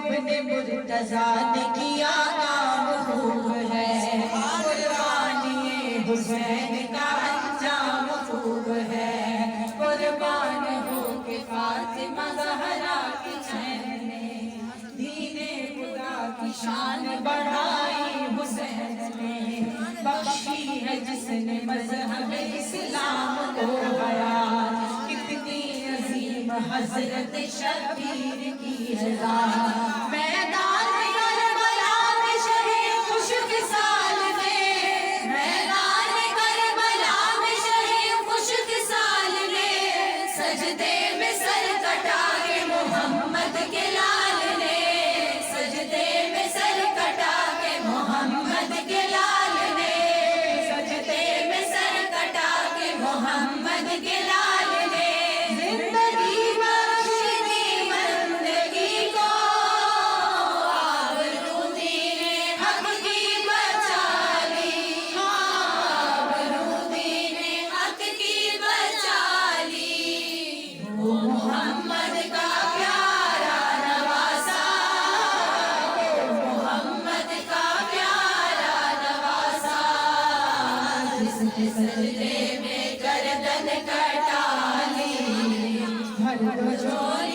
अपने मुर्तज़ा ने किया काम खूब है, कुर्बानी हुसैन का अंजाम खूब है। कुर्बान हो के फातिमा ज़हरा की चैन ने दीने खुदा की शान बढ़ाई। हुसैन ने बख्शी है जिसने मज़हब इस्लाम को हयात, कितनी अजीम हज़रत शबीर की है ज़ात। मैदान करबला में शहीद खुशकिसाल ने, मैदान करबला में शहीद खुशकिसाल ने सजदे में सर कटा के मोहम्मद के लाल ने, सजदे में सर कटा के मोहम्मद के लाल ने, सजदे में सर कटा के मोहम्मद के लाल ने। जिंदगी बख्श दी बंदगी को, आबरू दीने हक की बचा ली, आबरू दीने हक की बचा ली। वो मोहम्मद का प्यारा नवासा, मोहम्मद का प्यारा नवासा, जिसने सजदे में गर्दन कटा ली, हर को झोली